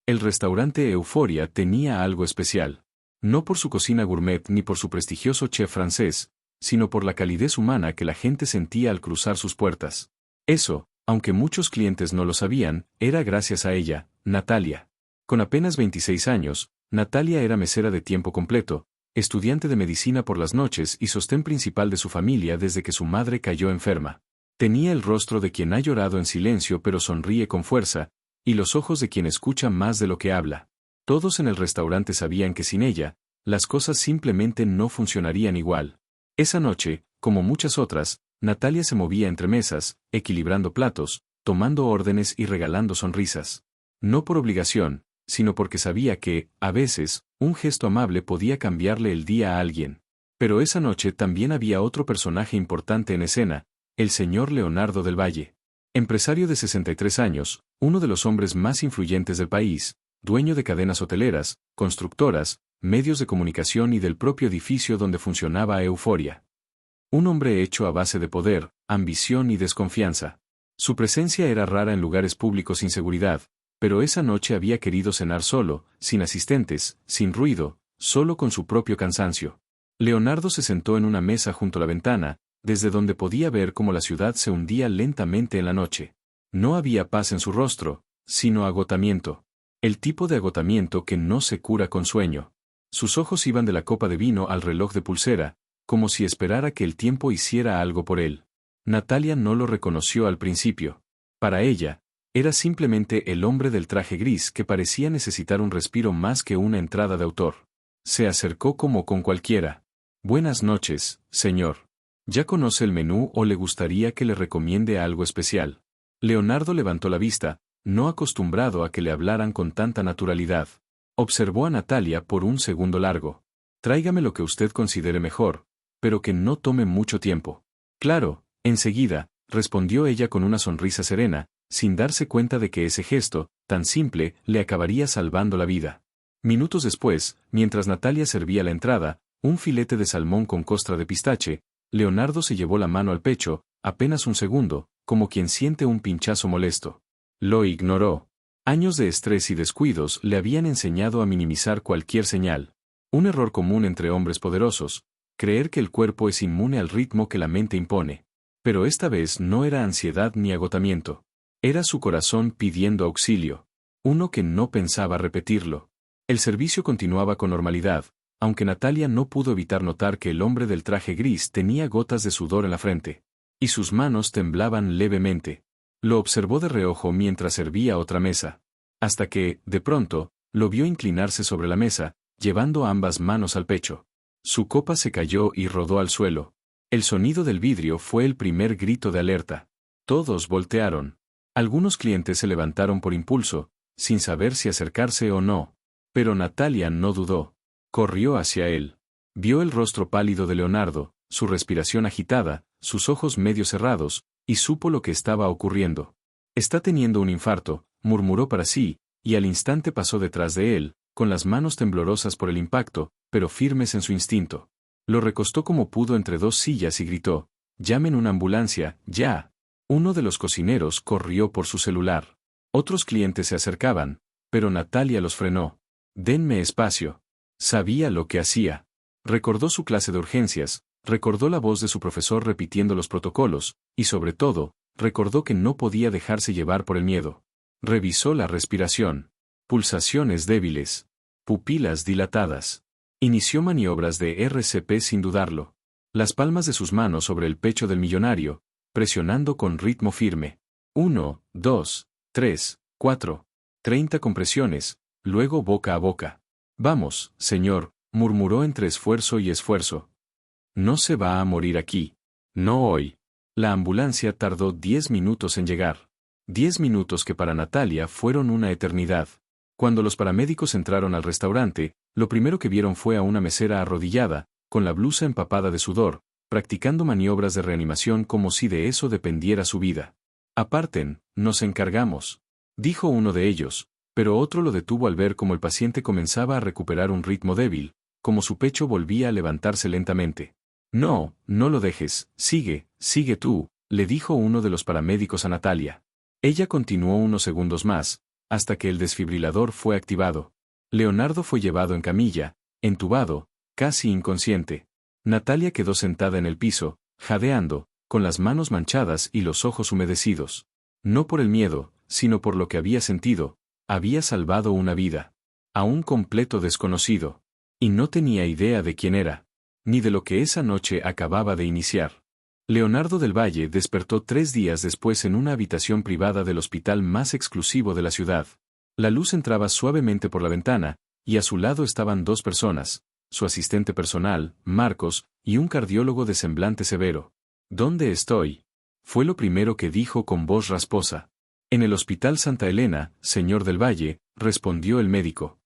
El restaurante Euforia tenía algo especial. No por su cocina gourmet ni por su prestigioso chef francés, sino por la calidez humana que la gente sentía al cruzar sus puertas. Eso, aunque muchos clientes no lo sabían, era gracias a ella, Natalia. Con apenas 26 años, Natalia era mesera de tiempo completo, estudiante de medicina por las noches y sostén principal de su familia desde que su madre cayó enferma. Tenía el rostro de quien ha llorado en silencio pero sonríe con fuerza, y los ojos de quien escucha más de lo que habla. Todos en el restaurante sabían que sin ella, las cosas simplemente no funcionarían igual. Esa noche, como muchas otras, Natalia se movía entre mesas, equilibrando platos, tomando órdenes y regalando sonrisas. No por obligación, sino porque sabía que, a veces, un gesto amable podía cambiarle el día a alguien. Pero esa noche también había otro personaje importante en escena, el señor Leonardo del Valle. Empresario de 63 años, uno de los hombres más influyentes del país, dueño de cadenas hoteleras, constructoras, medios de comunicación y del propio edificio donde funcionaba Euforia. Un hombre hecho a base de poder, ambición y desconfianza. Su presencia era rara en lugares públicos sin seguridad, pero esa noche había querido cenar solo, sin asistentes, sin ruido, solo con su propio cansancio. Leonardo se sentó en una mesa junto a la ventana, desde donde podía ver cómo la ciudad se hundía lentamente en la noche. No había paz en su rostro, sino agotamiento. El tipo de agotamiento que no se cura con sueño. Sus ojos iban de la copa de vino al reloj de pulsera, como si esperara que el tiempo hiciera algo por él. Natalia no lo reconoció al principio. Para ella, era simplemente el hombre del traje gris que parecía necesitar un respiro más que una entrada de autor. Se acercó como con cualquiera. Buenas noches, señor. ¿Ya conoce el menú o le gustaría que le recomiende algo especial? Leonardo levantó la vista, no acostumbrado a que le hablaran con tanta naturalidad. Observó a Natalia por un segundo largo. Tráigame lo que usted considere mejor, pero que no tome mucho tiempo. Claro, enseguida, respondió ella con una sonrisa serena, sin darse cuenta de que ese gesto, tan simple, le acabaría salvando la vida. Minutos después, mientras Natalia servía la entrada, un filete de salmón con costra de pistache, Leonardo se llevó la mano al pecho, apenas un segundo, como quien siente un pinchazo molesto. Lo ignoró. Años de estrés y descuidos le habían enseñado a minimizar cualquier señal. Un error común entre hombres poderosos, creer que el cuerpo es inmune al ritmo que la mente impone. Pero esta vez no era ansiedad ni agotamiento. Era su corazón pidiendo auxilio. Uno que no pensaba repetirlo. El servicio continuaba con normalidad, aunque Natalia no pudo evitar notar que el hombre del traje gris tenía gotas de sudor en la frente. Y sus manos temblaban levemente. Lo observó de reojo mientras servía otra mesa. Hasta que, de pronto, lo vio inclinarse sobre la mesa, llevando ambas manos al pecho. Su copa se cayó y rodó al suelo. El sonido del vidrio fue el primer grito de alerta. Todos voltearon. Algunos clientes se levantaron por impulso, sin saber si acercarse o no. Pero Natalia no dudó. Corrió hacia él. Vio el rostro pálido de Leonardo, su respiración agitada, sus ojos medio cerrados, y supo lo que estaba ocurriendo. Está teniendo un infarto, murmuró para sí, y al instante pasó detrás de él, con las manos temblorosas por el impacto, pero firmes en su instinto. Lo recostó como pudo entre dos sillas y gritó: «Llamen una ambulancia, ya». Uno de los cocineros corrió por su celular. Otros clientes se acercaban, pero Natalia los frenó. «Denme espacio». Sabía lo que hacía. Recordó su clase de urgencias, recordó la voz de su profesor repitiendo los protocolos, y sobre todo, recordó que no podía dejarse llevar por el miedo. Revisó la respiración. Pulsaciones débiles. Pupilas dilatadas. Inició maniobras de RCP sin dudarlo. Las palmas de sus manos sobre el pecho del millonario, presionando con ritmo firme. 1, 2, 3, 4. 30 compresiones, luego boca a boca. «Vamos, señor», murmuró entre esfuerzo y esfuerzo. «No se va a morir aquí. No hoy». La ambulancia tardó 10 minutos en llegar. 10 minutos que para Natalia fueron una eternidad. Cuando los paramédicos entraron al restaurante, lo primero que vieron fue a una mesera arrodillada, con la blusa empapada de sudor, practicando maniobras de reanimación como si de eso dependiera su vida. «Aparten, nos encargamos», dijo uno de ellos, pero otro lo detuvo al ver cómo el paciente comenzaba a recuperar un ritmo débil, como su pecho volvía a levantarse lentamente. «No, no lo dejes, sigue tú», le dijo uno de los paramédicos a Natalia. Ella continuó unos segundos más, hasta que el desfibrilador fue activado. Leonardo fue llevado en camilla, entubado, casi inconsciente. Natalia quedó sentada en el piso, jadeando, con las manos manchadas y los ojos humedecidos. No por el miedo, sino por lo que había sentido, había salvado una vida. A un completo desconocido. Y no tenía idea de quién era, ni de lo que esa noche acababa de iniciar. Leonardo del Valle despertó 3 días después en una habitación privada del hospital más exclusivo de la ciudad. La luz entraba suavemente por la ventana, y a su lado estaban 2 personas, su asistente personal, Marcos, y un cardiólogo de semblante severo. ¿Dónde estoy? Fue lo primero que dijo con voz rasposa. En el Hospital Santa Elena, señor del Valle, respondió el médico.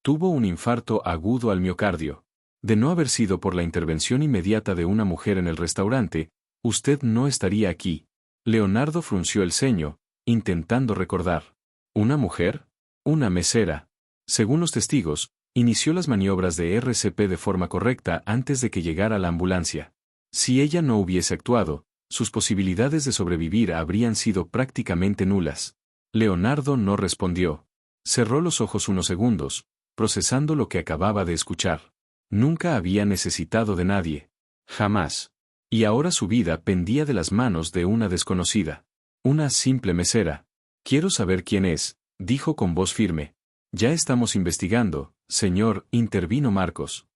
Tuvo un infarto agudo al miocardio. De no haber sido por la intervención inmediata de una mujer en el restaurante, usted no estaría aquí. Leonardo frunció el ceño, intentando recordar. ¿Una mujer? Una mesera. Según los testigos, inició las maniobras de RCP de forma correcta antes de que llegara la ambulancia. Si ella no hubiese actuado, sus posibilidades de sobrevivir habrían sido prácticamente nulas. Leonardo no respondió. Cerró los ojos unos segundos, procesando lo que acababa de escuchar. Nunca había necesitado de nadie. Jamás. Y ahora su vida pendía de las manos de una desconocida. Una simple mesera. Quiero saber quién es, dijo con voz firme. Ya estamos investigando, señor, intervino Marcos.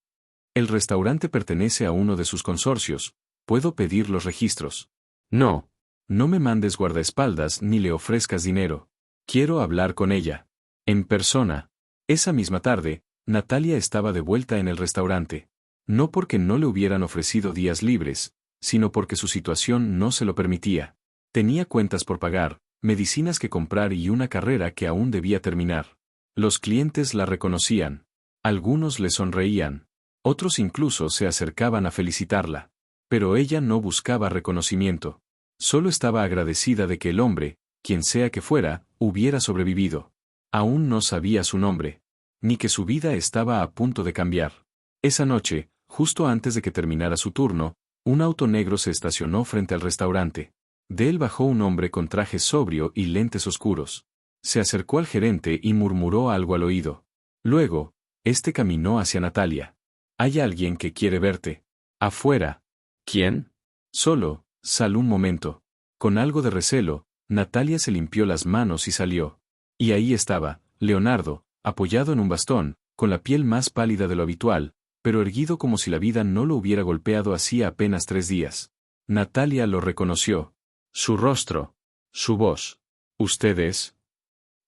El restaurante pertenece a uno de sus consorcios. ¿Puedo pedir los registros? No. No me mandes guardaespaldas ni le ofrezcas dinero. Quiero hablar con ella. En persona. Esa misma tarde, Natalia estaba de vuelta en el restaurante. No porque no le hubieran ofrecido días libres, sino porque su situación no se lo permitía. Tenía cuentas por pagar, medicinas que comprar y una carrera que aún debía terminar. Los clientes la reconocían. Algunos le sonreían. Otros incluso se acercaban a felicitarla. Pero ella no buscaba reconocimiento. Solo estaba agradecida de que el hombre, quien sea que fuera, hubiera sobrevivido. Aún no sabía su nombre, ni que su vida estaba a punto de cambiar. Esa noche, justo antes de que terminara su turno, un auto negro se estacionó frente al restaurante. De él bajó un hombre con traje sobrio y lentes oscuros. Se acercó al gerente y murmuró algo al oído. Luego, este caminó hacia Natalia. «Hay alguien que quiere verte. Afuera». «¿Quién?» «Solo, sal un momento». Con algo de recelo, Natalia se limpió las manos y salió. Y ahí estaba, Leonardo, apoyado en un bastón, con la piel más pálida de lo habitual, pero erguido como si la vida no lo hubiera golpeado hacía apenas 3 días. Natalia lo reconoció. Su rostro. Su voz. «¿Usted es?»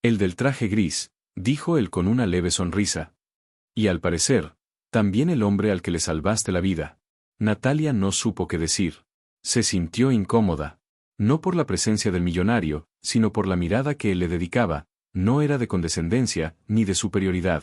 «El del traje gris», dijo él con una leve sonrisa. «Y al parecer, también el hombre al que le salvaste la vida». Natalia no supo qué decir. Se sintió incómoda. No por la presencia del millonario, sino por la mirada que él le dedicaba. No era de condescendencia, ni de superioridad.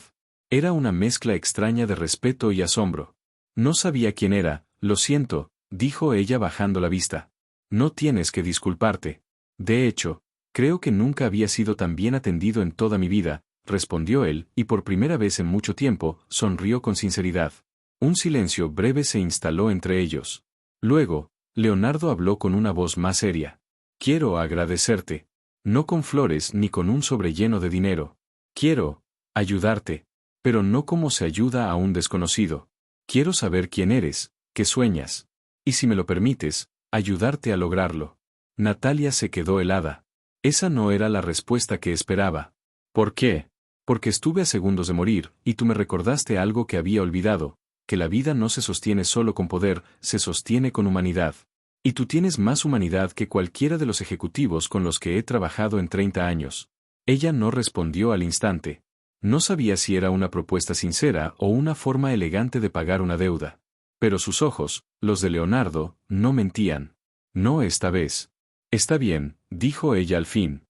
Era una mezcla extraña de respeto y asombro. «No sabía quién era, lo siento», dijo ella bajando la vista. «No tienes que disculparte. De hecho, creo que nunca había sido tan bien atendido en toda mi vida», respondió él, y por primera vez en mucho tiempo, sonrió con sinceridad. Un silencio breve se instaló entre ellos. Luego, Leonardo habló con una voz más seria. «Quiero agradecerte. No con flores ni con un sobre lleno de dinero. Quiero ayudarte, pero no como se ayuda a un desconocido. Quiero saber quién eres, qué sueñas. Y si me lo permites, ayudarte a lograrlo». Natalia se quedó helada. Esa no era la respuesta que esperaba. «¿Por qué?» «Porque estuve a segundos de morir, y tú me recordaste algo que había olvidado, que la vida no se sostiene solo con poder, se sostiene con humanidad. Y tú tienes más humanidad que cualquiera de los ejecutivos con los que he trabajado en 30 años». Ella no respondió al instante. No sabía si era una propuesta sincera o una forma elegante de pagar una deuda. Pero sus ojos, los de Leonardo, no mentían. «No esta vez». «Está bien», dijo ella al fin.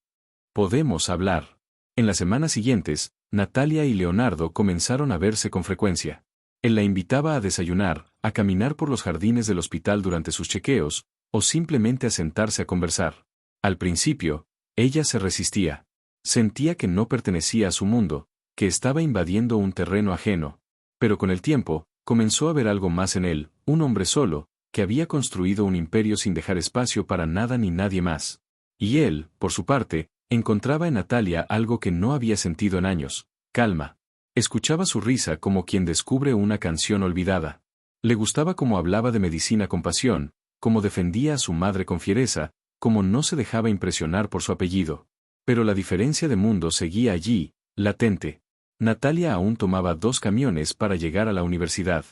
«Podemos hablar». En las semanas siguientes, Natalia y Leonardo comenzaron a verse con frecuencia. Él la invitaba a desayunar, a caminar por los jardines del hospital durante sus chequeos, o simplemente a sentarse a conversar. Al principio, ella se resistía. Sentía que no pertenecía a su mundo, que estaba invadiendo un terreno ajeno. Pero con el tiempo, comenzó a ver algo más en él, un hombre solo, que había construido un imperio sin dejar espacio para nada ni nadie más. Y él, por su parte, Encontraba en Natalia algo que no había sentido en años: calma. Escuchaba su risa como quien descubre una canción olvidada. Le gustaba cómo hablaba de medicina con pasión, cómo defendía a su madre con fiereza, cómo no se dejaba impresionar por su apellido. Pero la diferencia de mundo seguía allí, latente. Natalia aún tomaba 2 camiones para llegar a la universidad.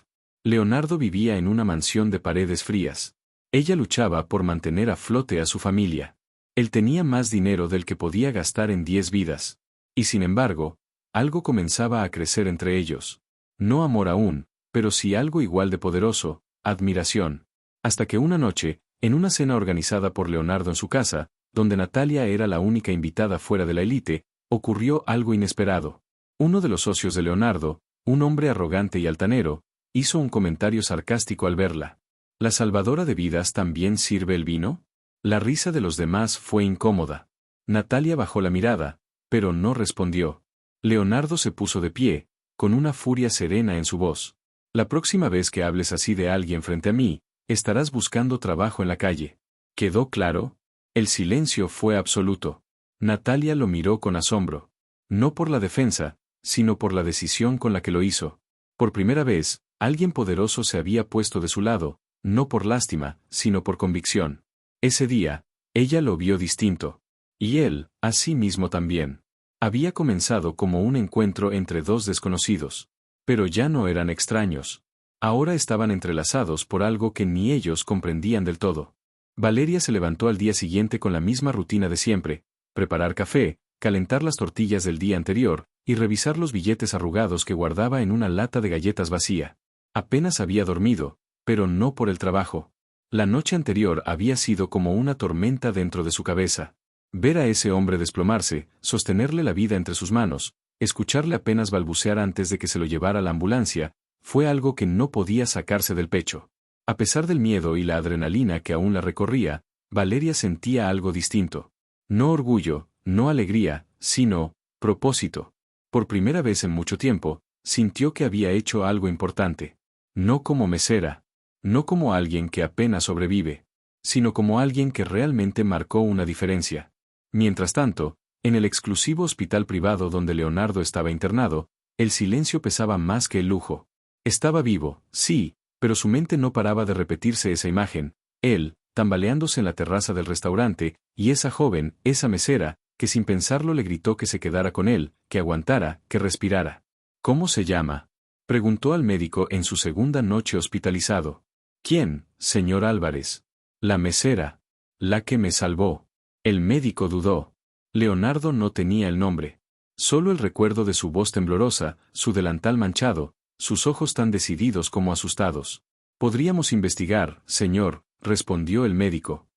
Leonardo vivía en una mansión de paredes frías. Ella luchaba por mantener a flote a su familia. Él tenía más dinero del que podía gastar en 10 vidas. Y sin embargo, algo comenzaba a crecer entre ellos. No amor aún, pero sí algo igual de poderoso: admiración. Hasta que una noche, en una cena organizada por Leonardo en su casa, donde Natalia era la única invitada fuera de la élite, ocurrió algo inesperado. Uno de los socios de Leonardo, un hombre arrogante y altanero, hizo un comentario sarcástico al verla. ¿La salvadora de vidas también sirve el vino? La risa de los demás fue incómoda. Natalia bajó la mirada, pero no respondió. Leonardo se puso de pie, con una furia serena en su voz. La próxima vez que hables así de alguien frente a mí, estarás buscando trabajo en la calle. ¿Quedó claro? El silencio fue absoluto. Natalia lo miró con asombro. No por la defensa, sino por la decisión con la que lo hizo. Por primera vez, alguien poderoso se había puesto de su lado, no por lástima, sino por convicción. Ese día, ella lo vio distinto. Y él, así mismo también. Había comenzado como un encuentro entre 2 desconocidos. Pero ya no eran extraños. Ahora estaban entrelazados por algo que ni ellos comprendían del todo. Valeria se levantó al día siguiente con la misma rutina de siempre: preparar café, calentar las tortillas del día anterior, y revisar los billetes arrugados que guardaba en una lata de galletas vacía. Apenas había dormido, pero no por el trabajo. La noche anterior había sido como una tormenta dentro de su cabeza. Ver a ese hombre desplomarse, sostenerle la vida entre sus manos, escucharle apenas balbucear antes de que se lo llevara la ambulancia, fue algo que no podía sacarse del pecho. A pesar del miedo y la adrenalina que aún la recorría, Valeria sentía algo distinto. No orgullo, no alegría, sino propósito. Por primera vez en mucho tiempo, sintió que había hecho algo importante. No como mesera, no como alguien que apenas sobrevive, sino como alguien que realmente marcó una diferencia. Mientras tanto, en el exclusivo hospital privado donde Leonardo estaba internado, el silencio pesaba más que el lujo. Estaba vivo, sí, pero su mente no paraba de repetirse esa imagen: él, tambaleándose en la terraza del restaurante, y esa joven, esa mesera, que sin pensarlo le gritó que se quedara con él, que aguantara, que respirara. ¿Cómo se llama?, preguntó al médico en su segunda noche hospitalizado. ¿Quién, señor Álvarez? La mesera. La que me salvó. El médico dudó. Leonardo no tenía el nombre. Solo el recuerdo de su voz temblorosa, su delantal manchado, sus ojos tan decididos como asustados. Podríamos investigar, señor, respondió el médico.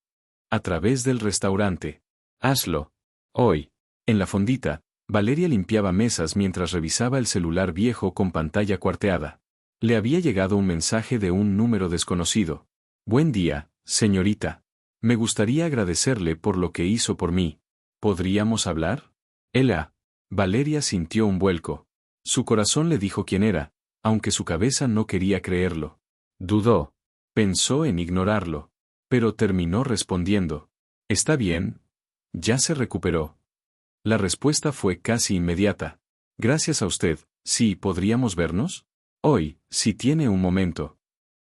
A través del restaurante. Hazlo. Hoy. En la fondita, Valeria limpiaba mesas mientras revisaba el celular viejo con pantalla cuarteada. Le había llegado un mensaje de un número desconocido. Buen día, señorita. Me gustaría agradecerle por lo que hizo por mí. ¿Podríamos hablar? Ela. Valeria sintió un vuelco. Su corazón le dijo quién era, aunque su cabeza no quería creerlo. Dudó. Pensó en ignorarlo. Pero terminó respondiendo. ¿Está bien? ¿Ya se recuperó? La respuesta fue casi inmediata. Gracias a usted. Sí, ¿podríamos vernos? Hoy, si tiene un momento.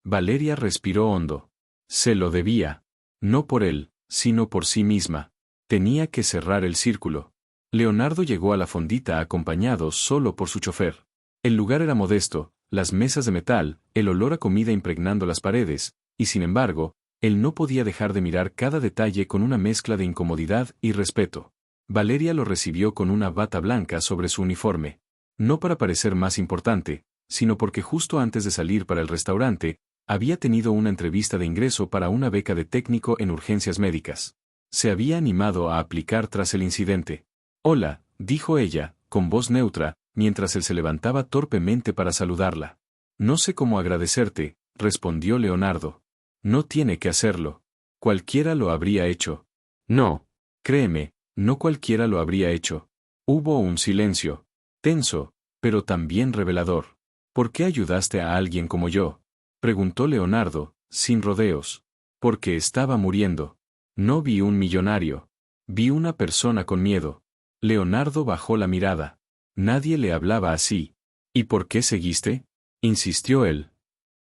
Valeria respiró hondo. Se lo debía. No por él, sino por sí misma. Tenía que cerrar el círculo. Leonardo llegó a la fondita acompañado solo por su chofer. El lugar era modesto, las mesas de metal, el olor a comida impregnando las paredes, y sin embargo, él no podía dejar de mirar cada detalle con una mezcla de incomodidad y respeto. Valeria lo recibió con una bata blanca sobre su uniforme. No para parecer más importante, sino porque justo antes de salir para el restaurante, había tenido una entrevista de ingreso para una beca de técnico en urgencias médicas. Se había animado a aplicar tras el incidente. Hola, dijo ella, con voz neutra, mientras él se levantaba torpemente para saludarla. No sé cómo agradecerte, respondió Leonardo. No tiene que hacerlo. Cualquiera lo habría hecho. No. Créeme, no cualquiera lo habría hecho. Hubo un silencio. Tenso, pero también revelador. ¿Por qué ayudaste a alguien como yo?, preguntó Leonardo, sin rodeos. Porque estaba muriendo. No vi un millonario. Vi una persona con miedo. Leonardo bajó la mirada. Nadie le hablaba así. ¿Y por qué seguiste? Insistió él.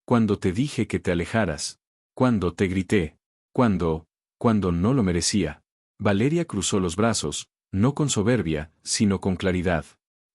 Cuando te dije que te alejaras. Cuando te grité. Cuando no lo merecía. Valeria cruzó los brazos, no con soberbia, sino con claridad.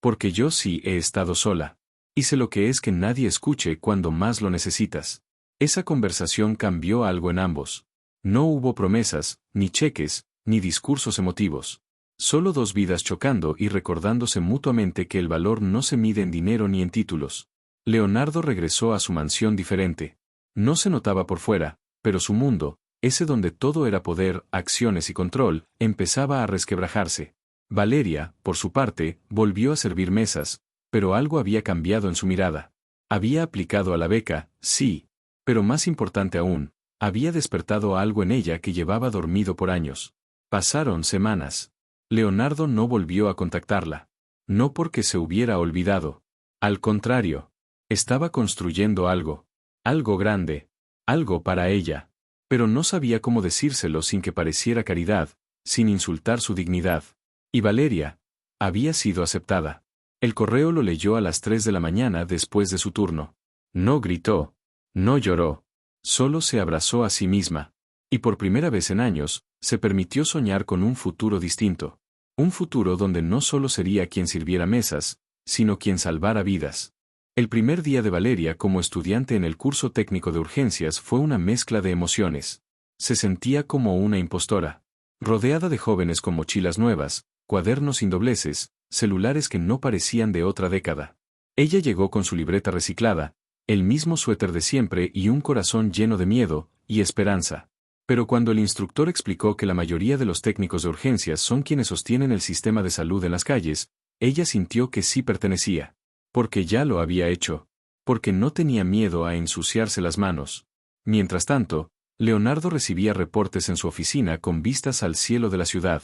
Porque yo sí he estado sola. Y sé lo que es que nadie escuche cuando más lo necesitas. Esa conversación cambió algo en ambos. No hubo promesas, ni cheques, ni discursos emotivos. Solo dos vidas chocando y recordándose mutuamente que el valor no se mide en dinero ni en títulos. Leonardo regresó a su mansión diferente. No se notaba por fuera, pero su mundo, ese donde todo era poder, acciones y control, empezaba a resquebrajarse. Valeria, por su parte, volvió a servir mesas, pero algo había cambiado en su mirada. Había aplicado a la beca, sí, pero más importante aún, había despertado algo en ella que llevaba dormido por años. Pasaron semanas. Leonardo no volvió a contactarla. No porque se hubiera olvidado. Al contrario, estaba construyendo algo. Algo grande. Algo para ella. Pero no sabía cómo decírselo sin que pareciera caridad, sin insultar su dignidad. Y Valeria había sido aceptada. El correo lo leyó a las 3 de la mañana después de su turno. No gritó. No lloró. Solo se abrazó a sí misma. Y por primera vez en años, se permitió soñar con un futuro distinto. Un futuro donde no solo sería quien sirviera mesas, sino quien salvara vidas. El primer día de Valeria como estudiante en el curso técnico de urgencias fue una mezcla de emociones. Se sentía como una impostora. Rodeada de jóvenes con mochilas nuevas, cuadernos sin dobleces, celulares que no parecían de otra década. Ella llegó con su libreta reciclada, el mismo suéter de siempre y un corazón lleno de miedo y esperanza. Pero cuando el instructor explicó que la mayoría de los técnicos de urgencias son quienes sostienen el sistema de salud en las calles, ella sintió que sí pertenecía. Porque ya lo había hecho. Porque no tenía miedo a ensuciarse las manos. Mientras tanto, Leonardo recibía reportes en su oficina con vistas al cielo de la ciudad.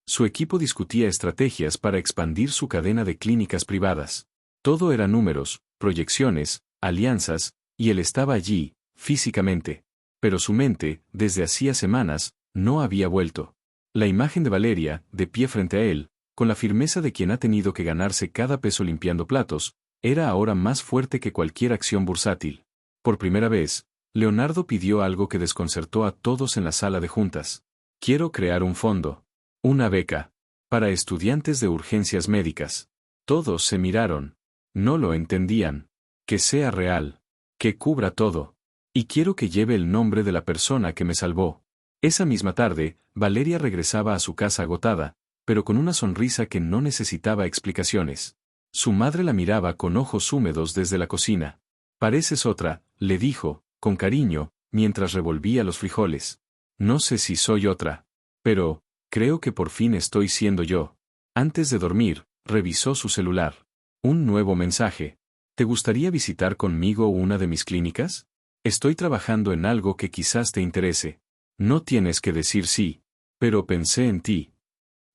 Su equipo discutía estrategias para expandir su cadena de clínicas privadas. Todo era números, proyecciones, alianzas, y él estaba allí, físicamente. Pero su mente, desde hacía semanas, no había vuelto. La imagen de Valeria, de pie frente a él, con la firmeza de quien ha tenido que ganarse cada peso limpiando platos, era ahora más fuerte que cualquier acción bursátil. Por primera vez, Leonardo pidió algo que desconcertó a todos en la sala de juntas. Quiero crear un fondo. Una beca. Para estudiantes de urgencias médicas. Todos se miraron. No lo entendían. Que sea real. Que cubra todo. Y quiero que lleve el nombre de la persona que me salvó. Esa misma tarde, Valeria regresaba a su casa agotada, pero con una sonrisa que no necesitaba explicaciones. Su madre la miraba con ojos húmedos desde la cocina. Pareces otra, le dijo, con cariño, mientras revolvía los frijoles. No sé si soy otra. Pero, creo que por fin estoy siendo yo. Antes de dormir, revisó su celular. Un nuevo mensaje. ¿Te gustaría visitar conmigo una de mis clínicas? Estoy trabajando en algo que quizás te interese. No tienes que decir sí. Pero pensé en ti.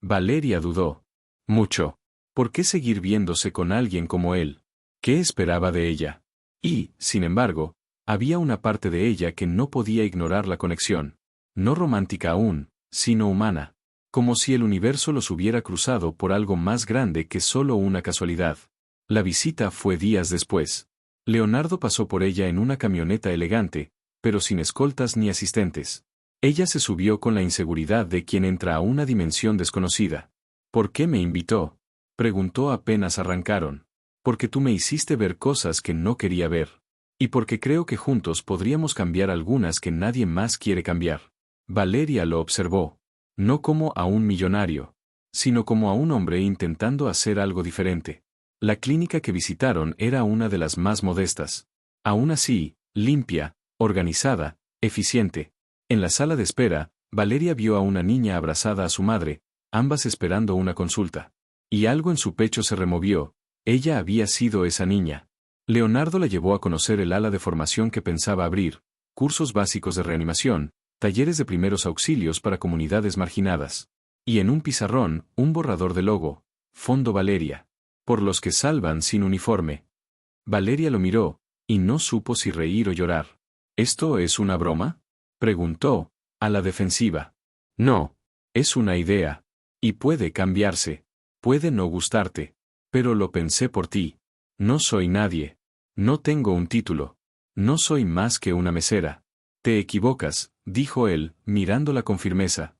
Valeria dudó. Mucho. ¿Por qué seguir viéndose con alguien como él? ¿Qué esperaba de ella? Y, sin embargo, había una parte de ella que no podía ignorar la conexión. No romántica aún, sino humana. Como si el universo los hubiera cruzado por algo más grande que solo una casualidad. La visita fue días después. Leonardo pasó por ella en una camioneta elegante, pero sin escoltas ni asistentes. Ella se subió con la inseguridad de quien entra a una dimensión desconocida. ¿Por qué me invitó? Preguntó apenas arrancaron. Porque tú me hiciste ver cosas que no quería ver. Y porque creo que juntos podríamos cambiar algunas que nadie más quiere cambiar. Valeria lo observó. No como a un millonario, sino como a un hombre intentando hacer algo diferente. La clínica que visitaron era una de las más modestas. Aún así, limpia, organizada, eficiente. En la sala de espera, Valeria vio a una niña abrazada a su madre, ambas esperando una consulta. Y algo en su pecho se removió. Ella había sido esa niña. Leonardo la llevó a conocer el ala de formación que pensaba abrir, cursos básicos de reanimación, talleres de primeros auxilios para comunidades marginadas. Y en un pizarrón, un borrador de logo, Fondo Valeria. Por los que salvan sin uniforme. Valeria lo miró, y no supo si reír o llorar. ¿Esto es una broma? Preguntó, a la defensiva. No. Es una idea. Y puede cambiarse. Puede no gustarte. Pero lo pensé por ti. No soy nadie. No tengo un título. No soy más que una mesera. Te equivocas, dijo él, mirándola con firmeza.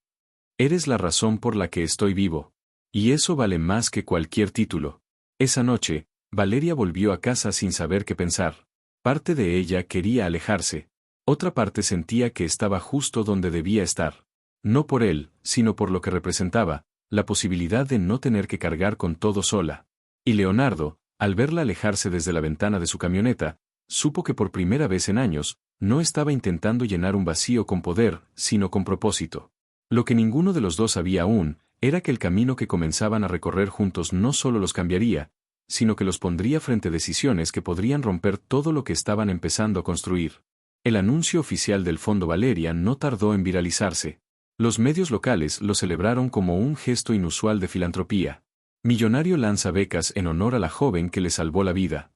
Eres la razón por la que estoy vivo. Y eso vale más que cualquier título. Esa noche, Valeria volvió a casa sin saber qué pensar. Parte de ella quería alejarse. Otra parte sentía que estaba justo donde debía estar. No por él, sino por lo que representaba, la posibilidad de no tener que cargar con todo sola. Y Leonardo, al verla alejarse desde la ventana de su camioneta, supo que por primera vez en años, no estaba intentando llenar un vacío con poder, sino con propósito. Lo que ninguno de los dos sabía aún, era que el camino que comenzaban a recorrer juntos no solo los cambiaría, sino que los pondría frente a decisiones que podrían romper todo lo que estaban empezando a construir. El anuncio oficial del Fondo Valeria no tardó en viralizarse. Los medios locales lo celebraron como un gesto inusual de filantropía. Millonario lanza becas en honor a la joven que le salvó la vida.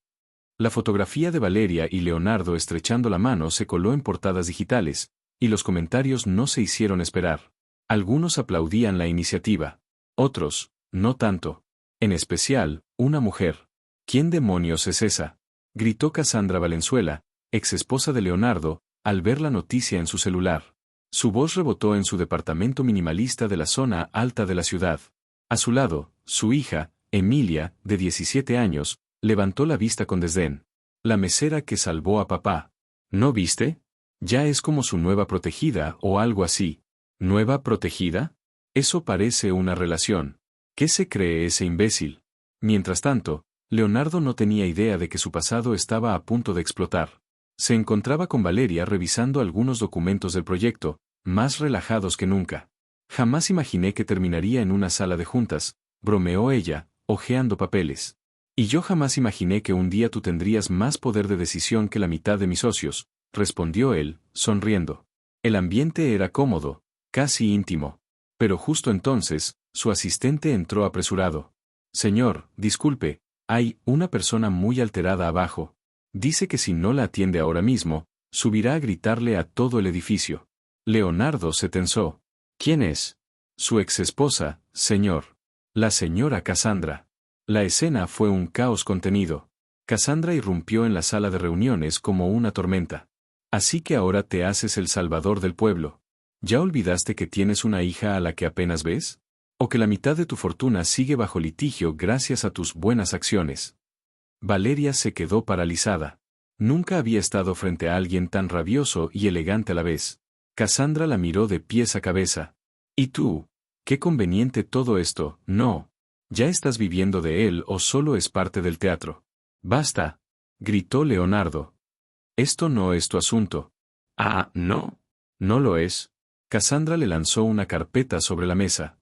La fotografía de Valeria y Leonardo estrechando la mano se coló en portadas digitales, y los comentarios no se hicieron esperar. Algunos aplaudían la iniciativa. Otros, no tanto. En especial, una mujer. ¿Quién demonios es esa?, gritó Cassandra Valenzuela, ex esposa de Leonardo, al ver la noticia en su celular. Su voz rebotó en su departamento minimalista de la zona alta de la ciudad. A su lado, su hija, Emilia, de 17 años, levantó la vista con desdén. La mesera que salvó a papá. ¿No viste? Ya es como su nueva protegida o algo así. ¿Nueva protegida? Eso parece una relación. ¿Qué se cree ese imbécil? Mientras tanto, Leonardo no tenía idea de que su pasado estaba a punto de explotar. Se encontraba con Valeria revisando algunos documentos del proyecto, más relajados que nunca. Jamás imaginé que terminaría en una sala de juntas, bromeó ella, hojeando papeles. Y yo jamás imaginé que un día tú tendrías más poder de decisión que la mitad de mis socios, respondió él, sonriendo. El ambiente era cómodo, casi íntimo. Pero justo entonces, su asistente entró apresurado. Señor, disculpe, hay una persona muy alterada abajo. Dice que si no la atiende ahora mismo, subirá a gritarle a todo el edificio. Leonardo se tensó. ¿Quién es? Su exesposa, señor. La señora Cassandra. La escena fue un caos contenido. Cassandra irrumpió en la sala de reuniones como una tormenta. Así que ahora te haces el salvador del pueblo. ¿Ya olvidaste que tienes una hija a la que apenas ves? ¿O que la mitad de tu fortuna sigue bajo litigio gracias a tus buenas acciones? Valeria se quedó paralizada. Nunca había estado frente a alguien tan rabioso y elegante a la vez. Cassandra la miró de pies a cabeza. ¿Y tú? Qué conveniente todo esto, ¿no? ¿Ya estás viviendo de él o solo es parte del teatro? ¡Basta!, gritó Leonardo. Esto no es tu asunto. Ah, ¿no? No lo es. Cassandra le lanzó una carpeta sobre la mesa.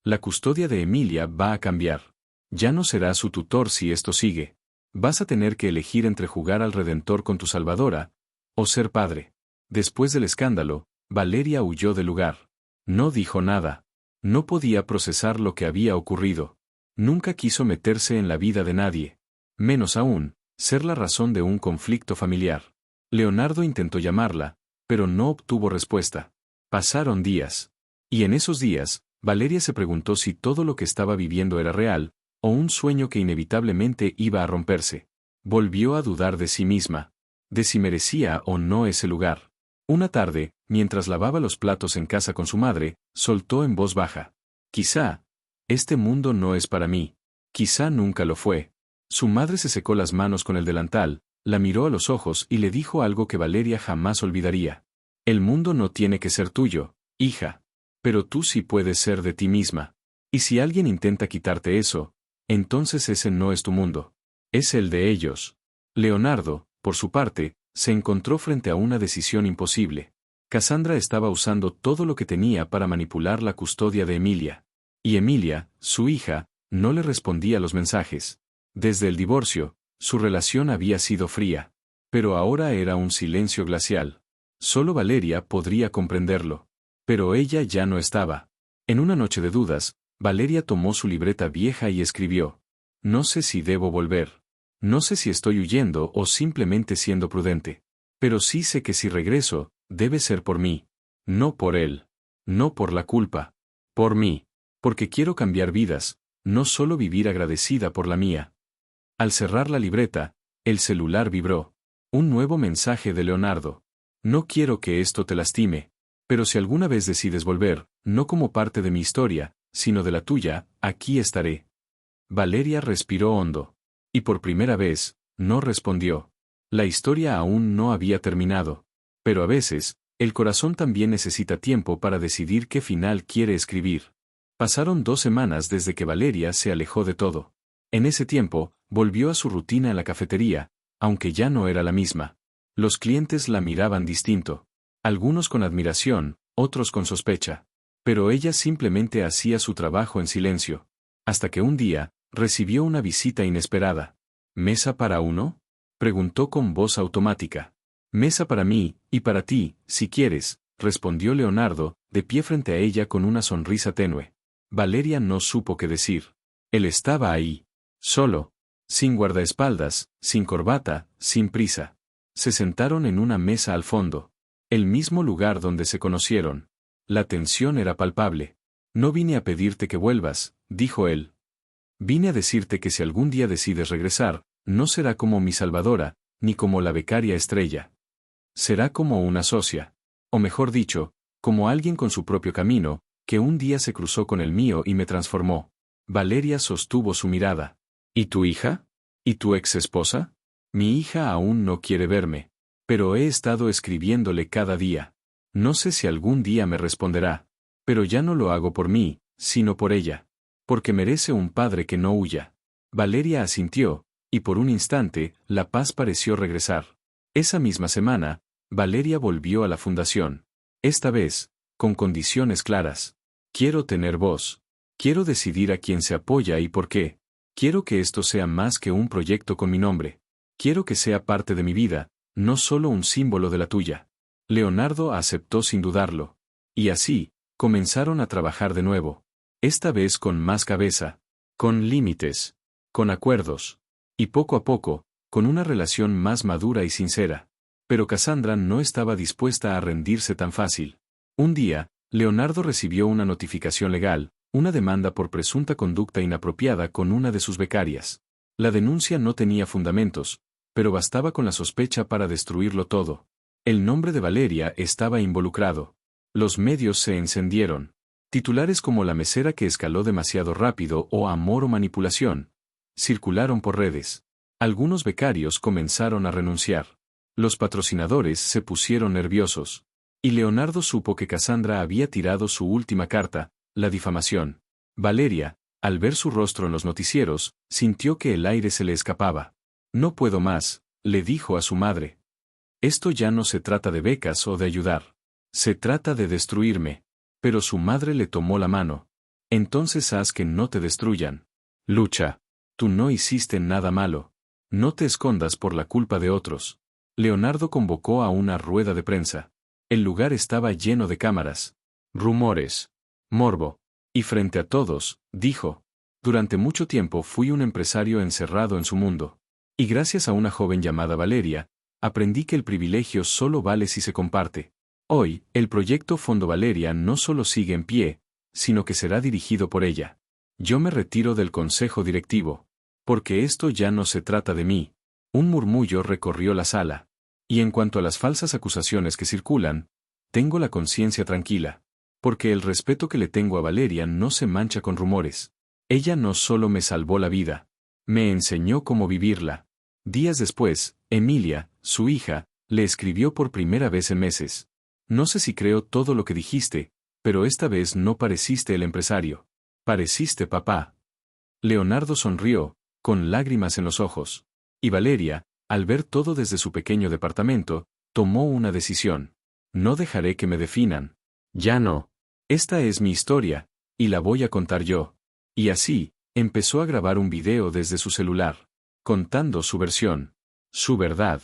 La custodia de Emilia va a cambiar. Ya no será su tutor si esto sigue. Vas a tener que elegir entre jugar al Redentor con tu salvadora, o ser padre. Después del escándalo, Valeria huyó del lugar. No dijo nada. No podía procesar lo que había ocurrido. Nunca quiso meterse en la vida de nadie. Menos aún, ser la razón de un conflicto familiar. Leonardo intentó llamarla, pero no obtuvo respuesta. Pasaron días. Y en esos días, Valeria se preguntó si todo lo que estaba viviendo era real, o un sueño que inevitablemente iba a romperse. Volvió a dudar de sí misma, de si merecía o no ese lugar. Una tarde, mientras lavaba los platos en casa con su madre, soltó en voz baja. Quizá, este mundo no es para mí. Quizá nunca lo fue. Su madre se secó las manos con el delantal, la miró a los ojos y le dijo algo que Valeria jamás olvidaría. El mundo no tiene que ser tuyo, hija. Pero tú sí puedes ser de ti misma. Y si alguien intenta quitarte eso, entonces ese no es tu mundo. Es el de ellos. Leonardo, por su parte, se encontró frente a una decisión imposible. Cassandra estaba usando todo lo que tenía para manipular la custodia de Emilia. Y Emilia, su hija, no le respondía a los mensajes. Desde el divorcio, su relación había sido fría. Pero ahora era un silencio glacial. Solo Valeria podría comprenderlo. Pero ella ya no estaba. En una noche de dudas, Valeria tomó su libreta vieja y escribió: No sé si debo volver. No sé si estoy huyendo o simplemente siendo prudente. Pero sí sé que si regreso, debe ser por mí. No por él. No por la culpa. Por mí. Porque quiero cambiar vidas, no solo vivir agradecida por la mía. Al cerrar la libreta, el celular vibró. Un nuevo mensaje de Leonardo. No quiero que esto te lastime, pero si alguna vez decides volver, no como parte de mi historia, sino de la tuya, aquí estaré. Valeria respiró hondo. Y por primera vez, no respondió. La historia aún no había terminado. Pero a veces, el corazón también necesita tiempo para decidir qué final quiere escribir. Pasaron 2 semanas desde que Valeria se alejó de todo. En ese tiempo, volvió a su rutina en la cafetería, aunque ya no era la misma. Los clientes la miraban distinto. Algunos con admiración, otros con sospecha. Pero ella simplemente hacía su trabajo en silencio. Hasta que un día, recibió una visita inesperada. ¿Mesa para uno?, preguntó con voz automática. Mesa para mí, y para ti, si quieres, respondió Leonardo, de pie frente a ella con una sonrisa tenue. Valeria no supo qué decir. Él estaba ahí. Solo. Sin guardaespaldas, sin corbata, sin prisa. Se sentaron en una mesa al fondo. El mismo lugar donde se conocieron. La tensión era palpable. No vine a pedirte que vuelvas, dijo él. Vine a decirte que si algún día decides regresar, no será como mi salvadora, ni como la becaria estrella. Será como una socia. O mejor dicho, como alguien con su propio camino, que un día se cruzó con el mío y me transformó. Valeria sostuvo su mirada. ¿Y tu hija? ¿Y tu ex esposa? Mi hija aún no quiere verme. Pero he estado escribiéndole cada día. No sé si algún día me responderá. Pero ya no lo hago por mí, sino por ella. Porque merece un padre que no huya. Valeria asintió, y por un instante, la paz pareció regresar. Esa misma semana, Valeria volvió a la fundación. Esta vez, con condiciones claras. Quiero tener voz. Quiero decidir a quién se apoya y por qué. Quiero que esto sea más que un proyecto con mi nombre. Quiero que sea parte de mi vida, no solo un símbolo de la tuya. Leonardo aceptó sin dudarlo. Y así, comenzaron a trabajar de nuevo. Esta vez con más cabeza. Con límites. Con acuerdos. Y poco a poco, con una relación más madura y sincera. Pero Cassandra no estaba dispuesta a rendirse tan fácil. Un día, Leonardo recibió una notificación legal, una demanda por presunta conducta inapropiada con una de sus becarias. La denuncia no tenía fundamentos, pero bastaba con la sospecha para destruirlo todo. El nombre de Valeria estaba involucrado. Los medios se encendieron. Titulares como la mesera que escaló demasiado rápido o amor o manipulación circularon por redes. Algunos becarios comenzaron a renunciar. Los patrocinadores se pusieron nerviosos. Y Leonardo supo que Cassandra había tirado su última carta, la difamación. Valeria, al ver su rostro en los noticieros, sintió que el aire se le escapaba. No puedo más, le dijo a su madre. Esto ya no se trata de becas o de ayudar. Se trata de destruirme. Pero su madre le tomó la mano. Entonces haz que no te destruyan. Lucha. Tú no hiciste nada malo. No te escondas por la culpa de otros. Leonardo convocó a una rueda de prensa. El lugar estaba lleno de cámaras. Rumores. Morbo. Y frente a todos, dijo. Durante mucho tiempo fui un empresario encerrado en su mundo. Y gracias a una joven llamada Valeria, aprendí que el privilegio solo vale si se comparte. Hoy, el proyecto Fondo Valeria no solo sigue en pie, sino que será dirigido por ella. Yo me retiro del consejo directivo. Porque esto ya no se trata de mí. Un murmullo recorrió la sala. Y en cuanto a las falsas acusaciones que circulan, tengo la conciencia tranquila. Porque el respeto que le tengo a Valeria no se mancha con rumores. Ella no solo me salvó la vida, me enseñó cómo vivirla. Días después, Emilia, su hija, le escribió por primera vez en meses. No sé si creo todo lo que dijiste, pero esta vez no pareciste el empresario. Pareciste papá. Leonardo sonrió, con lágrimas en los ojos. Y Valeria, al ver todo desde su pequeño departamento, tomó una decisión. No dejaré que me definan. Ya no. Esta es mi historia, y la voy a contar yo. Y así, empezó a grabar un video desde su celular, contando su versión, su verdad,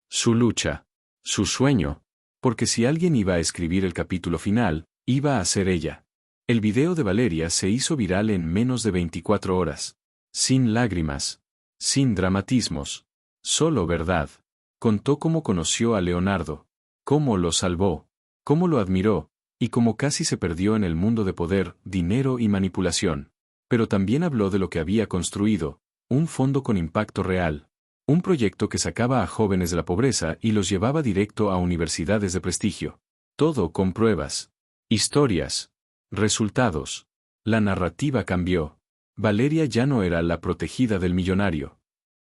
su lucha, su sueño. Porque si alguien iba a escribir el capítulo final, iba a ser ella. El video de Valeria se hizo viral en menos de 24 horas. Sin lágrimas. Sin dramatismos. Solo verdad. Contó cómo conoció a Leonardo. Cómo lo salvó. Cómo lo admiró. Y como casi se perdió en el mundo de poder, dinero y manipulación. Pero también habló de lo que había construido, un fondo con impacto real. Un proyecto que sacaba a jóvenes de la pobreza y los llevaba directo a universidades de prestigio. Todo con pruebas. Historias. Resultados. La narrativa cambió. Valeria ya no era la protegida del millonario.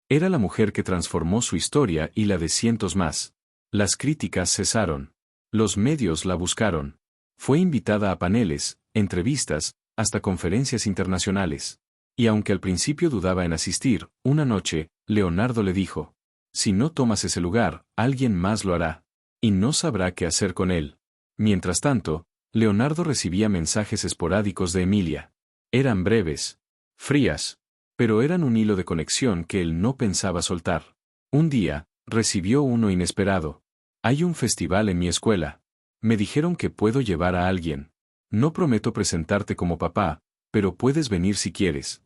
Era la mujer que transformó su historia y la de cientos más. Las críticas cesaron. Los medios la buscaron. Fue invitada a paneles, entrevistas, hasta conferencias internacionales. Y aunque al principio dudaba en asistir, una noche, Leonardo le dijo: si no tomas ese lugar, alguien más lo hará. Y no sabrá qué hacer con él. Mientras tanto, Leonardo recibía mensajes esporádicos de Emilia. Eran breves, frías, pero eran un hilo de conexión que él no pensaba soltar. Un día, recibió uno inesperado. Hay un festival en mi escuela. Me dijeron que puedo llevar a alguien. No prometo presentarte como papá, pero puedes venir si quieres.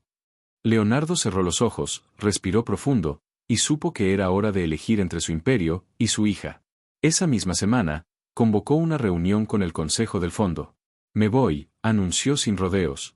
Leonardo cerró los ojos, respiró profundo, y supo que era hora de elegir entre su imperio y su hija. Esa misma semana, convocó una reunión con el Consejo del Fondo. Me voy, anunció sin rodeos.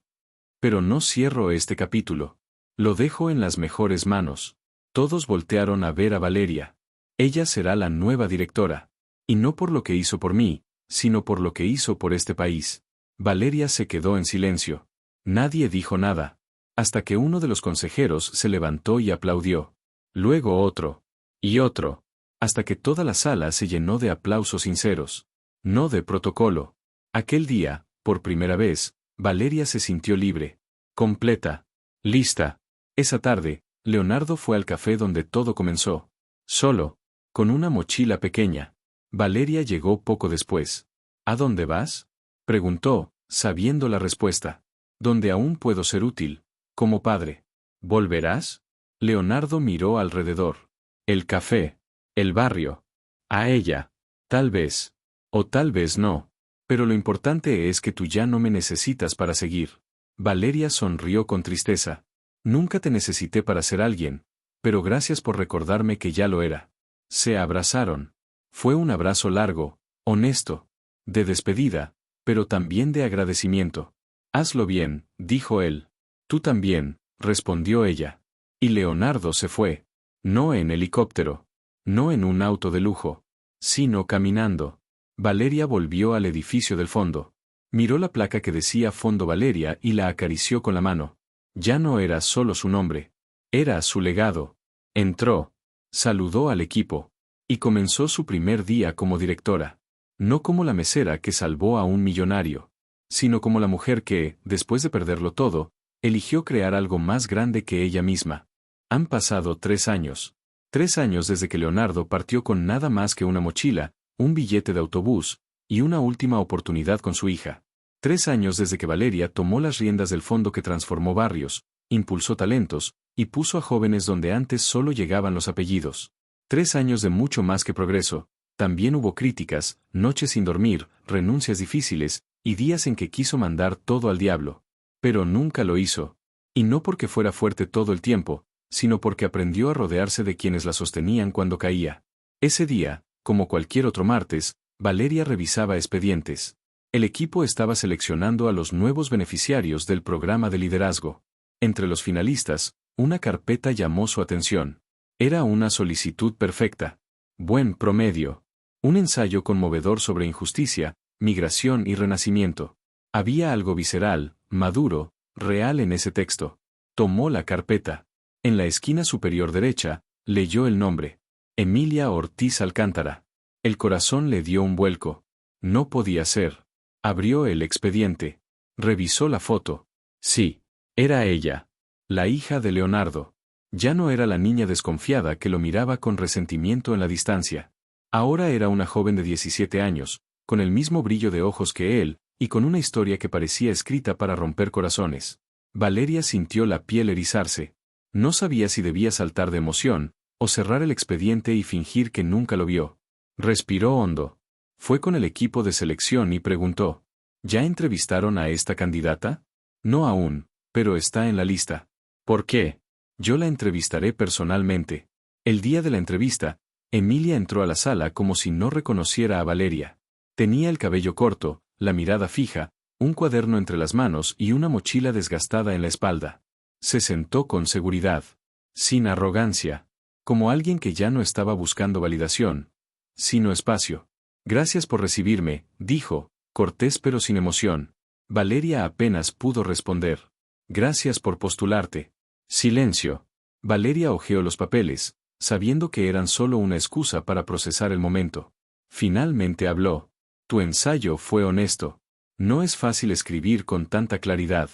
Pero no cierro este capítulo. Lo dejo en las mejores manos. Todos voltearon a ver a Valeria. Ella será la nueva directora. Y no por lo que hizo por mí, sino por lo que hizo por este país. Valeria se quedó en silencio. Nadie dijo nada. Hasta que uno de los consejeros se levantó y aplaudió. Luego otro. Y otro. Hasta que toda la sala se llenó de aplausos sinceros. No de protocolo. Aquel día, por primera vez, Valeria se sintió libre. Completa. Lista. Esa tarde, Leonardo fue al café donde todo comenzó. Solo. Con una mochila pequeña. Valeria llegó poco después. ¿A dónde vas?, preguntó, sabiendo la respuesta. Donde aún puedo ser útil. Como padre. ¿Volverás? Leonardo miró alrededor. El café. El barrio. A ella. Tal vez. O tal vez no. Pero lo importante es que tú ya no me necesitas para seguir. Valeria sonrió con tristeza. Nunca te necesité para ser alguien, pero gracias por recordarme que ya lo era. Se abrazaron. Fue un abrazo largo, honesto, de despedida, pero también de agradecimiento. Hazlo bien, dijo él. Tú también, respondió ella. Y Leonardo se fue. No en helicóptero. No en un auto de lujo. Sino caminando. Valeria volvió al edificio del fondo. Miró la placa que decía Fondo Valeria y la acarició con la mano. Ya no era solo su nombre. Era su legado. Entró. Saludó al equipo. Y comenzó su primer día como directora. No como la mesera que salvó a un millonario, sino como la mujer que, después de perderlo todo, eligió crear algo más grande que ella misma. Han pasado 3 años. 3 años desde que Leonardo partió con nada más que una mochila, un billete de autobús, y una última oportunidad con su hija. 3 años desde que Valeria tomó las riendas del fondo que transformó barrios, impulsó talentos, y puso a jóvenes donde antes solo llegaban los apellidos. 3 años de mucho más que progreso. También hubo críticas, noches sin dormir, renuncias difíciles, y días en que quiso mandar todo al diablo. Pero nunca lo hizo. Y no porque fuera fuerte todo el tiempo, sino porque aprendió a rodearse de quienes la sostenían cuando caía. Ese día, como cualquier otro martes, Valeria revisaba expedientes. El equipo estaba seleccionando a los nuevos beneficiarios del programa de liderazgo. Entre los finalistas, una carpeta llamó su atención. Era una solicitud perfecta. Buen promedio. Un ensayo conmovedor sobre injusticia, migración y renacimiento. Había algo visceral, maduro, real en ese texto. Tomó la carpeta. En la esquina superior derecha, leyó el nombre. Emilia Ortiz Alcántara. El corazón le dio un vuelco. No podía ser. Abrió el expediente. Revisó la foto. Sí. Era ella. La hija de Leonardo. Ya no era la niña desconfiada que lo miraba con resentimiento en la distancia. Ahora era una joven de 17 años, con el mismo brillo de ojos que él, y con una historia que parecía escrita para romper corazones. Valeria sintió la piel erizarse. No sabía si debía saltar de emoción, o cerrar el expediente y fingir que nunca lo vio. Respiró hondo. Fue con el equipo de selección y preguntó: ¿ya entrevistaron a esta candidata? No aún, pero está en la lista. ¿Por qué? Yo la entrevistaré personalmente. El día de la entrevista, Emilia entró a la sala como si no reconociera a Valeria. Tenía el cabello corto, la mirada fija, un cuaderno entre las manos y una mochila desgastada en la espalda. Se sentó con seguridad, sin arrogancia, como alguien que ya no estaba buscando validación, sino espacio. Gracias por recibirme, dijo, cortés pero sin emoción. Valeria apenas pudo responder. Gracias por postularte. Silencio. Valeria hojeó los papeles, sabiendo que eran solo una excusa para procesar el momento. Finalmente habló. Tu ensayo fue honesto. No es fácil escribir con tanta claridad.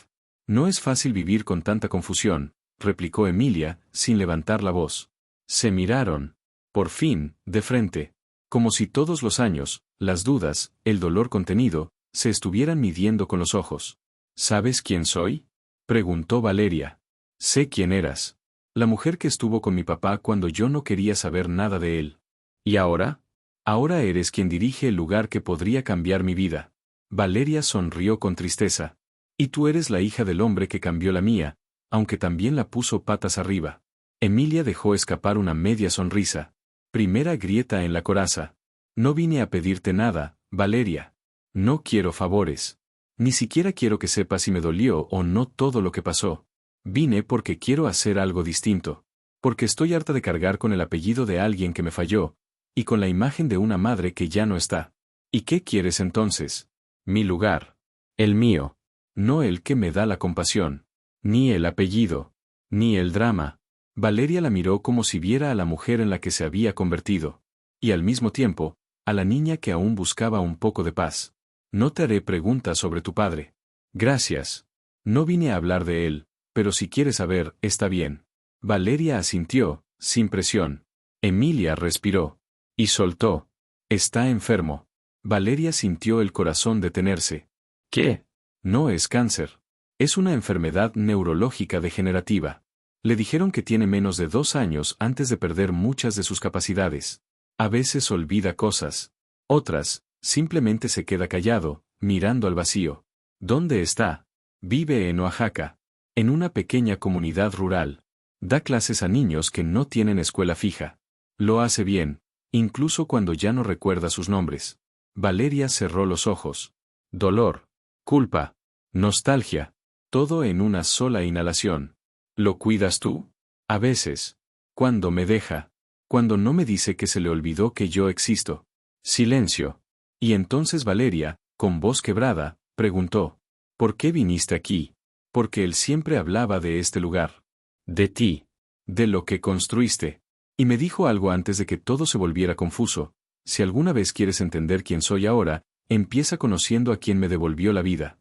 No es fácil vivir con tanta confusión, replicó Emilia, sin levantar la voz. Se miraron. Por fin, de frente. Como si todos los años, las dudas, el dolor contenido, se estuvieran midiendo con los ojos. ¿Sabes quién soy? Preguntó Valeria. Sé quién eras. La mujer que estuvo con mi papá cuando yo no quería saber nada de él. ¿Y ahora? Ahora eres quien dirige el lugar que podría cambiar mi vida. Valeria sonrió con tristeza. Y tú eres la hija del hombre que cambió la mía, aunque también la puso patas arriba. Emilia dejó escapar una media sonrisa. Primera grieta en la coraza. No vine a pedirte nada, Valeria. No quiero favores. Ni siquiera quiero que sepas si me dolió o no todo lo que pasó. Vine porque quiero hacer algo distinto. Porque estoy harta de cargar con el apellido de alguien que me falló, y con la imagen de una madre que ya no está. ¿Y qué quieres entonces? Mi lugar. El mío. No el que me da la compasión. Ni el apellido. Ni el drama. Valeria la miró como si viera a la mujer en la que se había convertido. Y al mismo tiempo, a la niña que aún buscaba un poco de paz. No te haré preguntas sobre tu padre. Gracias. No vine a hablar de él, pero si quieres saber, está bien. Valeria asintió, sin presión. Emilia respiró. Y soltó. Está enfermo. Valeria sintió el corazón detenerse. ¿Qué? No es cáncer. Es una enfermedad neurológica degenerativa. Le dijeron que tiene menos de 2 años antes de perder muchas de sus capacidades. A veces olvida cosas. Otras, simplemente se queda callado, mirando al vacío. ¿Dónde está? Vive en Oaxaca. En una pequeña comunidad rural. Da clases a niños que no tienen escuela fija. Lo hace bien, incluso cuando ya no recuerda sus nombres. Valeria cerró los ojos. Dolor, culpa, nostalgia, todo en una sola inhalación. ¿Lo cuidas tú? A veces. Cuando me deja. Cuando no me dice que se le olvidó que yo existo. Silencio. Y entonces Valeria, con voz quebrada, preguntó. ¿Por qué viniste aquí? Porque él siempre hablaba de este lugar. De ti. De lo que construiste. Y me dijo algo antes de que todo se volviera confuso. Si alguna vez quieres entender quién soy ahora, empieza conociendo a quien me devolvió la vida.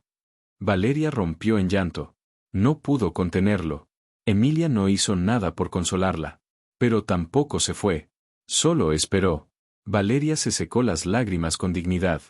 Valeria rompió en llanto. No pudo contenerlo. Emilia no hizo nada por consolarla. Pero tampoco se fue. Solo esperó. Valeria se secó las lágrimas con dignidad.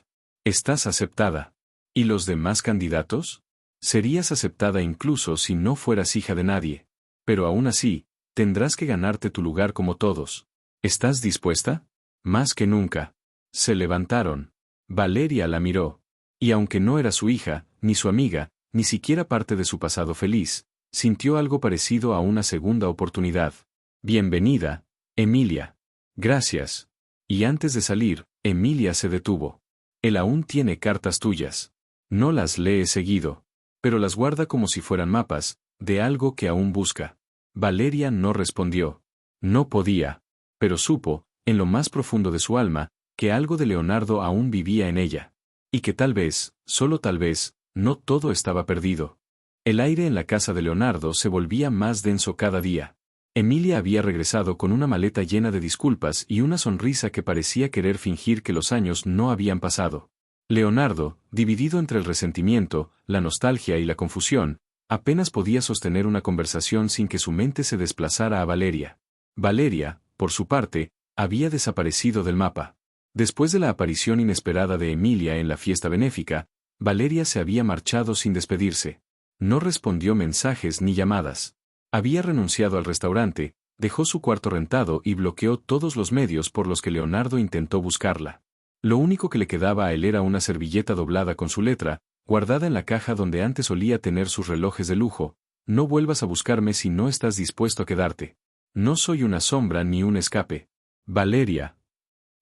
Estás aceptada. ¿Y los demás candidatos? Serías aceptada incluso si no fueras hija de nadie. Pero aún así, tendrás que ganarte tu lugar como todos. ¿Estás dispuesta? Más que nunca. Se levantaron. Valeria la miró. Y aunque no era su hija, ni su amiga, ni siquiera parte de su pasado feliz, sintió algo parecido a una segunda oportunidad. Bienvenida, Emilia. Gracias. Y antes de salir, Emilia se detuvo. Él aún tiene cartas tuyas. No las lee seguido, pero las guarda como si fueran mapas, de algo que aún busca. Valeria no respondió. No podía. Pero supo, en lo más profundo de su alma, que algo de Leonardo aún vivía en ella. Y que tal vez, solo tal vez, no todo estaba perdido. El aire en la casa de Leonardo se volvía más denso cada día. Emilia había regresado con una maleta llena de disculpas y una sonrisa que parecía querer fingir que los años no habían pasado. Leonardo, dividido entre el resentimiento, la nostalgia y la confusión, apenas podía sostener una conversación sin que su mente se desplazara a Valeria. Valeria, por su parte, había desaparecido del mapa. Después de la aparición inesperada de Emilia en la fiesta benéfica, Valeria se había marchado sin despedirse. No respondió mensajes ni llamadas. Había renunciado al restaurante, dejó su cuarto rentado y bloqueó todos los medios por los que Leonardo intentó buscarla. Lo único que le quedaba a él era una servilleta doblada con su letra, guardada en la caja donde antes solía tener sus relojes de lujo. No vuelvas a buscarme si no estás dispuesto a quedarte. No soy una sombra ni un escape. Valeria.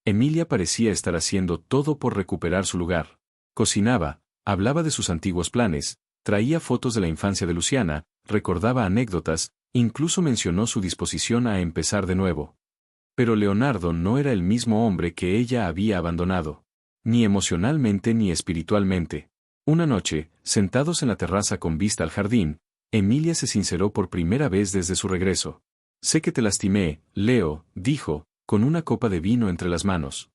Emilia parecía estar haciendo todo por recuperar su lugar. Cocinaba, hablaba de sus antiguos planes, traía fotos de la infancia de Luciana, recordaba anécdotas, incluso mencionó su disposición a empezar de nuevo. Pero Leonardo no era el mismo hombre que ella había abandonado. Ni emocionalmente ni espiritualmente. Una noche, sentados en la terraza con vista al jardín, Emilia se sinceró por primera vez desde su regreso. Sé que te lastimé, Leo, dijo, con una copa de vino entre las manos.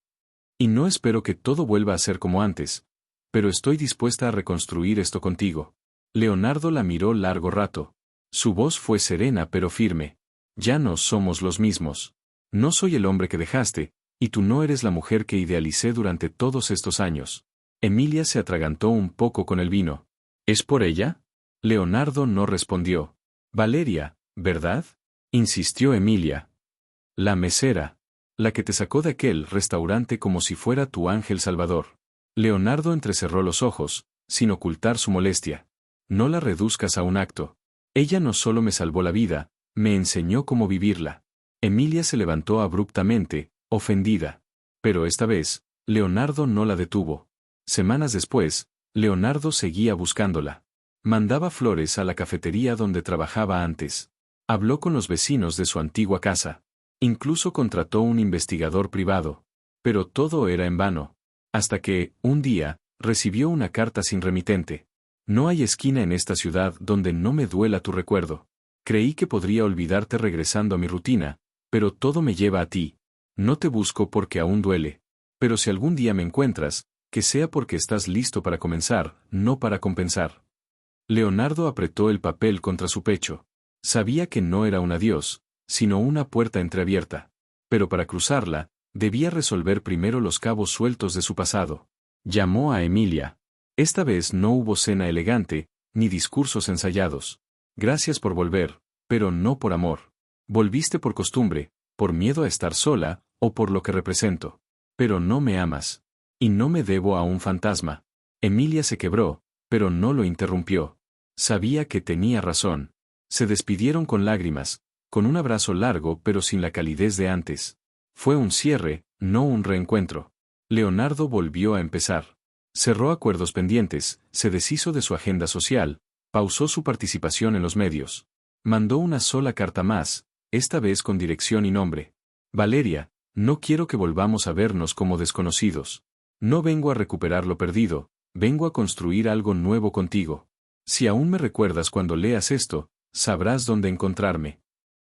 Y no espero que todo vuelva a ser como antes, pero estoy dispuesta a reconstruir esto contigo. Leonardo la miró largo rato. Su voz fue serena pero firme. Ya no somos los mismos. No soy el hombre que dejaste, y tú no eres la mujer que idealicé durante todos estos años. Emilia se atragantó un poco con el vino. ¿Es por ella? Leonardo no respondió. Valeria, ¿verdad? Insistió Emilia. La mesera. La que te sacó de aquel restaurante como si fuera tu ángel salvador. Leonardo entrecerró los ojos, sin ocultar su molestia. No la reduzcas a un acto. Ella no solo me salvó la vida, me enseñó cómo vivirla. Emilia se levantó abruptamente, ofendida. Pero esta vez, Leonardo no la detuvo. Semanas después, Leonardo seguía buscándola. Mandaba flores a la cafetería donde trabajaba antes. Habló con los vecinos de su antigua casa. Incluso contrató un investigador privado. Pero todo era en vano. Hasta que, un día, recibió una carta sin remitente. No hay esquina en esta ciudad donde no me duela tu recuerdo. Creí que podría olvidarte regresando a mi rutina, pero todo me lleva a ti. No te busco porque aún duele. Pero si algún día me encuentras, que sea porque estás listo para comenzar, no para compensar. Leonardo apretó el papel contra su pecho. Sabía que no era un adiós, sino una puerta entreabierta. Pero para cruzarla, debía resolver primero los cabos sueltos de su pasado. Llamó a Emilia. Esta vez no hubo cena elegante, ni discursos ensayados. Gracias por volver, pero no por amor. Volviste por costumbre, por miedo a estar sola, o por lo que represento. Pero no me amas. Y no me debo a un fantasma. Emilia se quebró, pero no lo interrumpió. Sabía que tenía razón. Se despidieron con lágrimas, con un abrazo largo pero sin la calidez de antes. Fue un cierre, no un reencuentro. Leonardo volvió a empezar. Cerró acuerdos pendientes, se deshizo de su agenda social, pausó su participación en los medios. Mandó una sola carta más, esta vez con dirección y nombre. Valeria, no quiero que volvamos a vernos como desconocidos. No vengo a recuperar lo perdido, vengo a construir algo nuevo contigo. Si aún me recuerdas cuando leas esto, sabrás dónde encontrarme.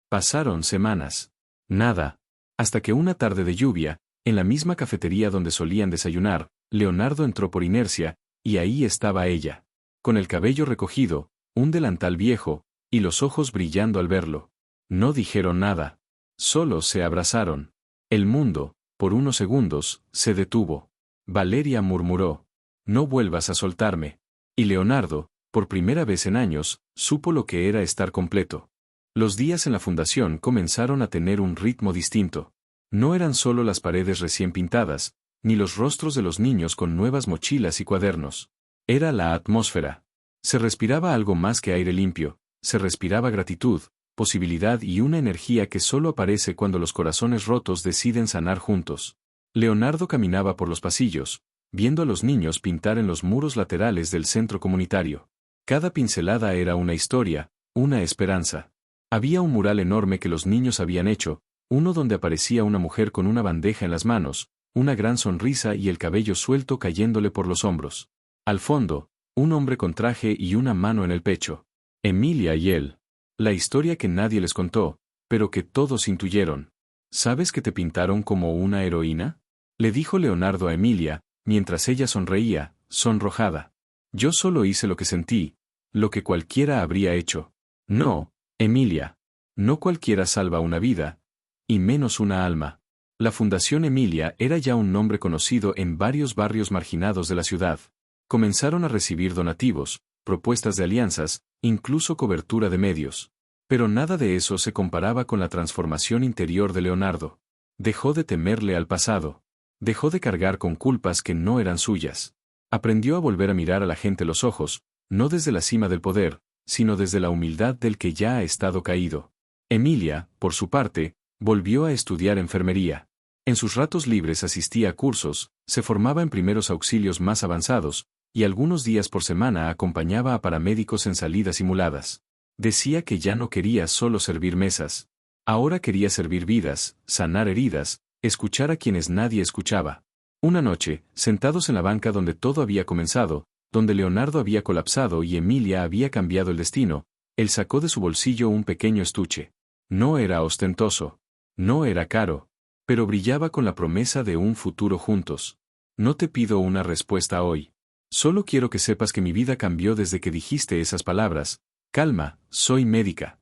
Pasaron semanas. Nada. Hasta que una tarde de lluvia, en la misma cafetería donde solían desayunar, Leonardo entró por inercia, y ahí estaba ella. Con el cabello recogido, un delantal viejo, y los ojos brillando al verlo. No dijeron nada. Solo se abrazaron. El mundo, por unos segundos, se detuvo. Valeria murmuró. No vuelvas a soltarme. Y Leonardo, por primera vez en años, supo lo que era estar completo. Los días en la fundación comenzaron a tener un ritmo distinto. No eran solo las paredes recién pintadas, ni los rostros de los niños con nuevas mochilas y cuadernos. Era la atmósfera. Se respiraba algo más que aire limpio, se respiraba gratitud, posibilidad y una energía que solo aparece cuando los corazones rotos deciden sanar juntos. Leonardo caminaba por los pasillos, viendo a los niños pintar en los muros laterales del centro comunitario. Cada pincelada era una historia, una esperanza. Había un mural enorme que los niños habían hecho, uno donde aparecía una mujer con una bandeja en las manos, una gran sonrisa y el cabello suelto cayéndole por los hombros. Al fondo, un hombre con traje y una mano en el pecho. Emilia y él. La historia que nadie les contó, pero que todos intuyeron. ¿Sabes que te pintaron como una heroína? Le dijo Leonardo a Emilia, mientras ella sonreía, sonrojada. Yo solo hice lo que sentí, lo que cualquiera habría hecho. No, Emilia. No cualquiera salva una vida, y menos una alma. La Fundación Emilia era ya un nombre conocido en varios barrios marginados de la ciudad. Comenzaron a recibir donativos, propuestas de alianzas, incluso cobertura de medios. Pero nada de eso se comparaba con la transformación interior de Leonardo. Dejó de temerle al pasado. Dejó de cargar con culpas que no eran suyas. Aprendió a volver a mirar a la gente los ojos, no desde la cima del poder, sino desde la humildad del que ya ha estado caído. Emilia, por su parte, volvió a estudiar enfermería. En sus ratos libres asistía a cursos, se formaba en primeros auxilios más avanzados, y algunos días por semana acompañaba a paramédicos en salidas simuladas. Decía que ya no quería solo servir mesas. Ahora quería servir vidas, sanar heridas, escuchar a quienes nadie escuchaba. Una noche, sentados en la banca donde todo había comenzado, donde Leonardo había colapsado y Emilia había cambiado el destino, él sacó de su bolsillo un pequeño estuche. No era ostentoso. No era caro. Pero brillaba con la promesa de un futuro juntos. No te pido una respuesta hoy. Solo quiero que sepas que mi vida cambió desde que dijiste esas palabras. Calma, soy médica.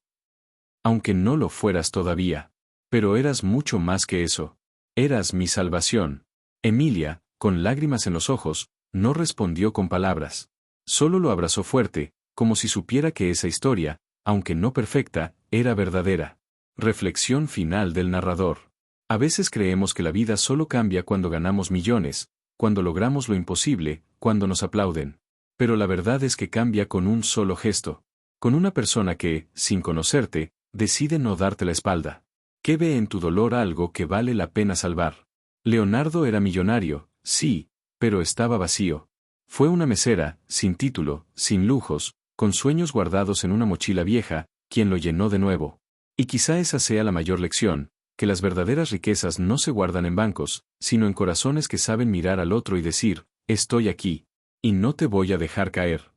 Aunque no lo fueras todavía. Pero eras mucho más que eso. Eras mi salvación. Emilia, con lágrimas en los ojos, no respondió con palabras. Solo lo abrazó fuerte, como si supiera que esa historia, aunque no perfecta, era verdadera. Reflexión final del narrador. A veces creemos que la vida solo cambia cuando ganamos millones, cuando logramos lo imposible, cuando nos aplauden. Pero la verdad es que cambia con un solo gesto. Con una persona que, sin conocerte, decide no darte la espalda. Que ve en tu dolor algo que vale la pena salvar. Leonardo era millonario, sí, pero estaba vacío. Fue una mesera, sin título, sin lujos, con sueños guardados en una mochila vieja, quien lo llenó de nuevo. Y quizá esa sea la mayor lección, que las verdaderas riquezas no se guardan en bancos, sino en corazones que saben mirar al otro y decir, estoy aquí, y no te voy a dejar caer.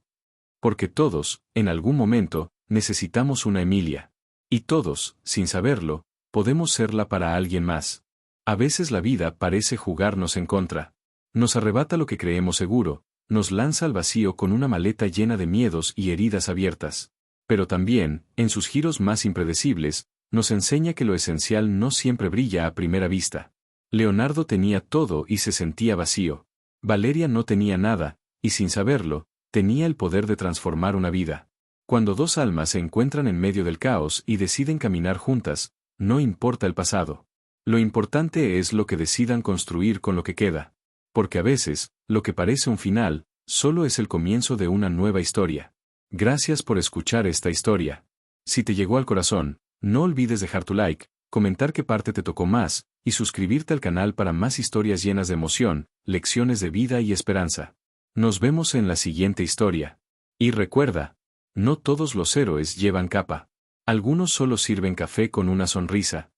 Porque todos, en algún momento, necesitamos una Emilia. Y todos, sin saberlo, podemos serla para alguien más. A veces la vida parece jugarnos en contra. Nos arrebata lo que creemos seguro, nos lanza al vacío con una maleta llena de miedos y heridas abiertas. Pero también, en sus giros más impredecibles, nos enseña que lo esencial no siempre brilla a primera vista. Leonardo tenía todo y se sentía vacío. Valeria no tenía nada, y sin saberlo, tenía el poder de transformar una vida. Cuando dos almas se encuentran en medio del caos y deciden caminar juntas, no importa el pasado. Lo importante es lo que decidan construir con lo que queda. Porque a veces, lo que parece un final, solo es el comienzo de una nueva historia. Gracias por escuchar esta historia. Si te llegó al corazón, no olvides dejar tu like, comentar qué parte te tocó más, y suscribirte al canal para más historias llenas de emoción, lecciones de vida y esperanza. Nos vemos en la siguiente historia. Y recuerda, no todos los héroes llevan capa. Algunos solo sirven café con una sonrisa.